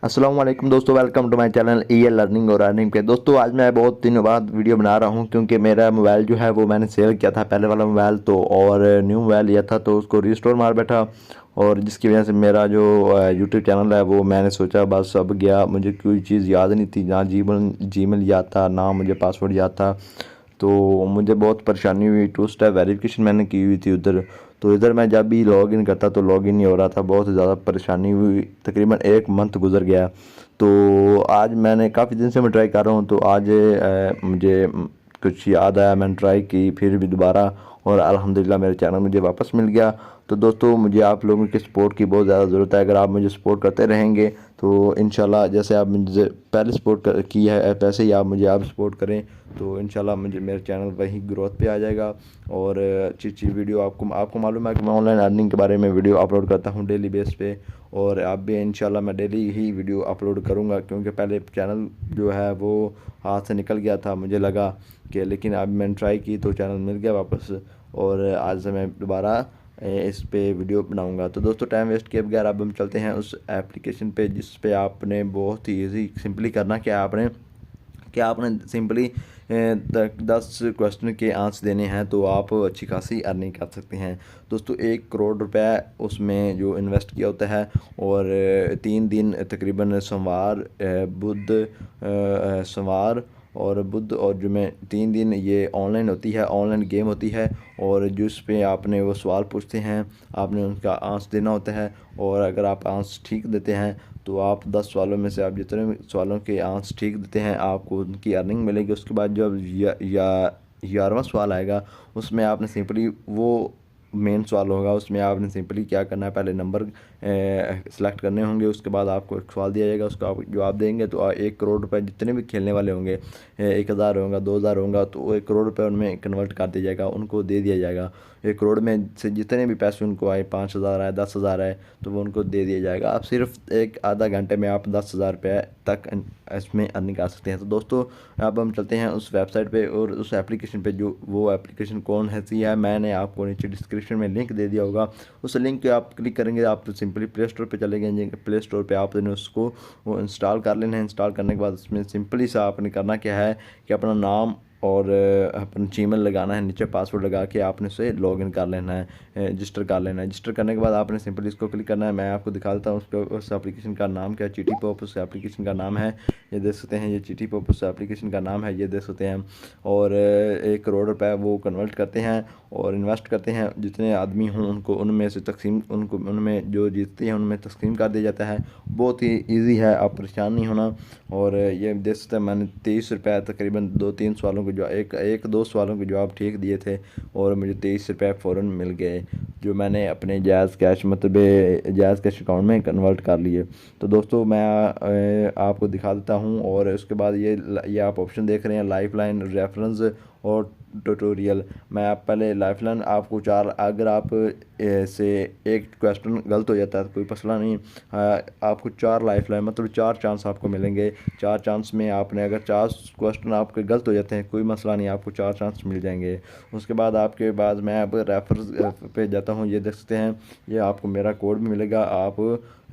अस्सलाम वालेकुम दोस्तों, welcome to my channel learning और अर्निंग पे। दोस्तों आज मैं बहुत दिनों बाद वीडियो बना रहा हूं क्योंकि मेरा मोबाइल जो है वो मैंने सेल किया था, पहले वाला मोबाइल तो, और न्यू मोबाइल लिया था तो उसको रिस्टोर मार बैठा, और जिसकी वजह से मेरा जो यूट्यूब चैनल है वो मैंने सोचा बस अब गया। मुझे कोई चीज़ याद नहीं थी, ना जीमेल याद था, ना मुझे पासवर्ड याद था। तो मुझे बहुत परेशानी हुई। टू स्टेप वेरिफिकेशन मैंने की हुई थी उधर, तो इधर मैं जब भी लॉगिन करता तो लॉगिन नहीं हो रहा था, बहुत ज़्यादा परेशानी हुई। तकरीबन एक मंथ गुजर गया। तो आज मैंने काफ़ी दिन से मैं ट्राई कर रहा हूँ, तो आज मुझे कुछ याद आया, मैंने ट्राई की फिर भी दोबारा, और अल्हम्दुलिल्लाह मेरा चैनल मुझे वापस मिल गया। तो दोस्तों मुझे आप लोगों की सपोर्ट की बहुत ज़्यादा ज़रूरत है। अगर आप मुझे सपोर्ट करते रहेंगे तो इंशाल्लाह जैसे आप मुझे पहले सपोर्ट की है वैसे ही आप मुझे सपोर्ट करें तो इंशाल्लाह मुझे मेरा चैनल वही ग्रोथ पे आ जाएगा। और अच्छी अच्छी वीडियो आपको मालूम है कि मैं ऑनलाइन अर्निंग के बारे में वीडियो अपलोड करता हूँ डेली बेस पे, और आप भी इंशाल्लाह मैं डेली ही वीडियो अपलोड करूँगा। क्योंकि पहले चैनल जो है वो हाथ से निकल गया था, मुझे लगा कि, लेकिन अब मैंने ट्राई की तो चैनल मिल गया वापस, और आज से मैं दोबारा इस पे वीडियो बनाऊंगा। तो दोस्तों टाइम वेस्ट किए बगैर अब हम चलते हैं उस एप्लीकेशन पे जिस पे आपने बहुत ही ईजी सिंपली करना क्या आपने सिंपली 10 क्वेश्चन के आंसर देने हैं तो आप अच्छी खासी अर्निंग कर सकते हैं। दोस्तों 1 करोड़ रुपए उसमें जो इन्वेस्ट किया होता है, और 3 दिन तकरीबन सोमवार और बुध और जुमे 3 दिन ये ऑनलाइन होती है, ऑनलाइन गेम होती है, और जिस पे आपने वो सवाल पूछते हैं आपने उनका आंसर देना होता है। और अगर आप आंसर ठीक देते हैं तो आप 10 सवालों में से आप जितने भी सवालों के आंसर ठीक देते हैं आपको उनकी अर्निंग मिलेगी। उसके बाद जब 11वां सवाल आएगा उसमें आपने सिंपली वो मेन सवाल होगा, उसमें आपने सिंपली क्या करना है, पहले नंबर सेलेक्ट करने होंगे, उसके बाद आपको एक सवाल दिया जाएगा, उसका आप जवाब देंगे तो 1 करोड़ रुपए जितने भी खेलने वाले होंगे, 1000 होगा 2000 होगा, तो 1 करोड़ रुपए उनमें कन्वर्ट कर दिया जाएगा, उनको दे दिया जाएगा। 1 करोड़ में से जितने भी पैसे उनको आए, 5000 आए 10,000 आए, तो वो उनको दे दिया जाएगा। आप सिर्फ एक आधा घंटे में आप 10,000 रुपये तक इसमें अर्निंग कर सकते हैं। तो दोस्तों अब हम चलते हैं उस वेबसाइट पे और उस एप्लीकेशन पे। जो वो एप्लीकेशन कौन है मैंने आपको नीचे डिस्क्रिप्शन में लिंक दे दिया होगा, उस लिंक पे आप क्लिक करेंगे, आप तो सिंपली प्ले स्टोर पे चले गए। प्ले स्टोर पे आपने उसको वो इंस्टॉल कर लेना है। इंस्टॉल करने के बाद उसमें सिंपली सा आपने करना क्या है कि अपना नाम और अपना जीमेल लगाना है, नीचे पासवर्ड लगा के आपने उसे लॉगिन कर लेना है, रजिस्टर कर लेना है। रजिस्टर करने के बाद आपने सिंपली इसको क्लिक करना है। मैं आपको दिखा देता हूँ उसको, उस एप्लीकेशन का नाम क्या है, चीटी पॉप उस एप्लीकेशन का नाम है, ये देख सकते हैं। ये चीटी पॉप उस एप्लीकेशन का नाम है, ये देख सकते हैं। और 1 करोड़ रुपए वो कन्वर्ट करते हैं और इन्वेस्ट करते हैं। जितने आदमी हों उनको उनमें से तकसीम, उनको उनमें जो जीतते हैं उनमें तकसीम कर दिया जाता है। बहुत ही ईजी है, आप परेशान नहीं होना। और ये देख सकते हैं मैंने 23 रुपये तकरीबन 2-3 सवालों के जो एक दो सवालों के जवाब ठीक दिए थे, और मुझे 23 रुपये फ़ौरन मिल गए जो मैंने अपने जैज़ कैश मतलब जैज़ कैश अकाउंट में कन्वर्ट कर लिए। तो दोस्तों मैं आपको दिखा देता हूँ। और उसके बाद ये आप ऑप्शन देख रहे हैं, लाइफलाइन, रेफरेंस और ट्यूटोरियल। मैं आप पहले लाइफलाइन आपको अगर आप से एक क्वेश्चन गलत हो जाता है तो कोई मसला नहीं, आपको 4 लाइफलाइन मतलब 4 चांस आपको मिलेंगे। 4 चांस में आपने अगर 4 क्वेश्चन आपके गलत हो जाते हैं कोई मसला नहीं, आपको 4 चांस मिल जाएंगे। उसके बाद आपके बाद मैं अब रेफर पे जाता हूँ, ये देख सकते हैं, ये आपको मेरा कोड भी मिलेगा। आप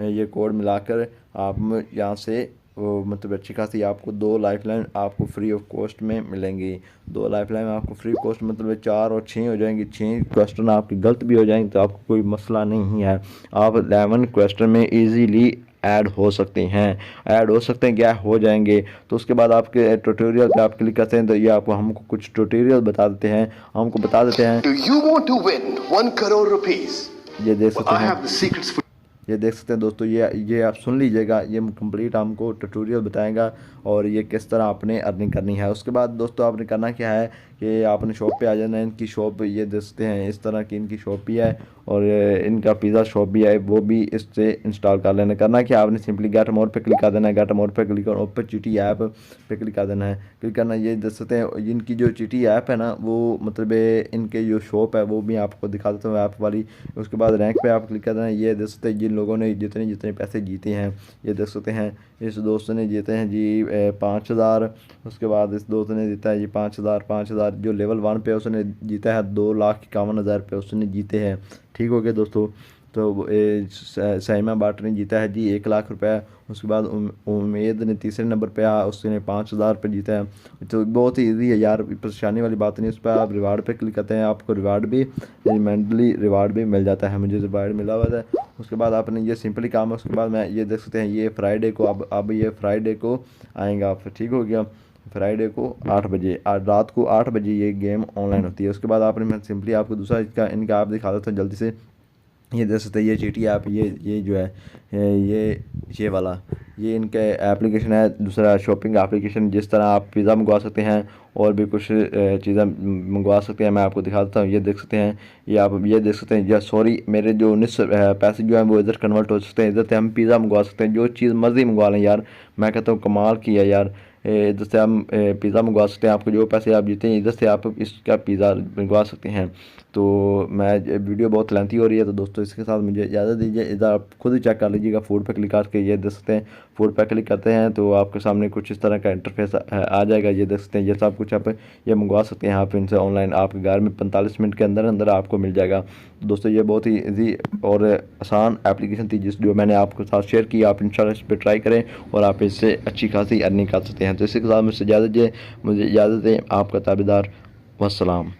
ये कोड मिलाकर आप यहाँ से वो मतलब अच्छी खासी आपको 2 लाइफलाइन आपको फ्री ऑफ कॉस्ट में मिलेंगी। 2 लाइफलाइन आपको फ्री कॉस्ट मतलब 4 और 6 हो जाएंगी। 6 क्वेश्चन आपके गलत भी हो जाएंगे तो आपको कोई मसला नहीं है, आप 11 क्वेश्चन में इजीली ऐड हो सकते हैं क्या हो जाएंगे। तो उसके बाद आपके ट्यूटोरियल पे आप क्लिक करते हैं तो ये आपको हमको कुछ ट्यूटोरियल बता देते हैं, हमको बता देते हैं। Do you want to win 1 crore rupees? ये देख Well, सकते I हैं, have the secrets for ये देख सकते हैं दोस्तों, ये आप सुन लीजिएगा, ये कंप्लीट हमको ट्यूटोरियल बताएगा और ये किस तरह आपने अर्निंग करनी है। उसके बाद दोस्तों आपने करना क्या है कि आपने शॉप पे आ जाना है। इनकी शॉप ये देखते हैं, इस तरह की इनकी शॉप भी है, और इनका पिज़्ज़ा शॉप भी है, वो भी इससे इंस्टॉल कर लेना। करना क्या, आपने सिंपली गेट मोर पे क्लिक कर देना है। गेट मोर पे क्लिक कर ओपन चीटी ऐप पे क्लिक कर देना है। क्लिक करना, ये देख सकते हैं इनकी जो चीटी ऐप है ना, वो मतलब इनके जो शॉप है वो भी आपको दिखा देता हूँ ऐप वाली। उसके बाद रैंक पे आप क्लिक कर देना है। ये देख सकते हैं जिन लोगों ने जितने जितने पैसे जीते हैं, ये देख सकते हैं। इस दोस्त ने जीते हैं जी 5000। उसके बाद इस दोस्त ने जीता है जी 5000। जो लेवल 1 पे उसने जीता है 2,51,000 रुपये उसने जीते हैं। ठीक हो गया दोस्तों। तो साइमा बाट ने जीता है जी 1 लाख रुपये। उसके बाद उम्मीद ने तीसरे नंबर पे उसने 5,000 रुपये जीता है। तो बहुत ही ईजी है यार, परेशानी वाली बात नहीं। उस पर आप रिवार्ड पे क्लिक करते हैं, आपको रिवार्ड भी रिमाइंडली रिवार्ड भी मिल जाता है। मुझे रिवार्ड मिला हुआ है। उसके बाद आपने ये सिंपली काम है। उसके बाद मैं ये देख सकते हैं ये फ्राइडे को अब ये फ्राइडे को आएगा, ठीक हो गया। फ्राइडे को 8 बजे रात को 8 बजे ये गेम ऑनलाइन होती है। उसके बाद आपने मैं सिंपली आपको दूसरा इनका ऐप दिखा देता हूँ जल्दी से। ये देख सकते हैं ये चीटी ऐप, ये जो है ये वाला ये इनका एप्लीकेशन है। दूसरा शॉपिंग एप्लीकेशन, जिस तरह आप पिज़्ज़ा मंगवा सकते हैं और भी कुछ चीज़ें मंगवा सकते हैं। मैं आपको दिखा देता हूँ। ये देख सकते हैं, ये आप ये देख सकते हैं। या सॉरी, मेरे जो 19 पैसे जो हैं वो इधर कन्वर्ट हो सकते हैं। इधर से हम पिज़्ज़ा मंगवा सकते हैं, जो चीज़ मर्ज़ी मंगवा लें यार। मैं कहता हूँ कमाल किया यार। इधर से हम पिज़्ज़ा मंगवा सकते हैं। आपको जो पैसे आप जीते हैं इधर से आप इसका पिज़्ज़ा मंगवा सकते हैं। तो मैं वीडियो बहुत लेंथी हो रही है, तो दोस्तों इसके साथ मुझे इजाज़त दीजिए। इधर आप खुद ही चेक कर लीजिएगा। फूड पे क्लिक करके ये देख सकते हैं, फूड पे क्लिक करते हैं तो आपके सामने कुछ इस तरह का इंटरफेस आ जाएगा। ये देख सकते हैं, ये सब कुछ आप ये मंगवा सकते हैं आप इनसे ऑनलाइन। आपके घर में 45 मिनट के अंदर अंदर आपको मिल जाएगा। दोस्तों ये बहुत ही ईजी और आसान एप्लीकेशन थी जो मैंने आपके साथ शेयर की। आप इंशाल्लाह इस पर ट्राई करें और आप इससे अच्छी खासी अर्निंग कर सकते हैं। तो इसी के साथ मुझे इजाज़त दें, आपका ताबेदार। वस्सलाम।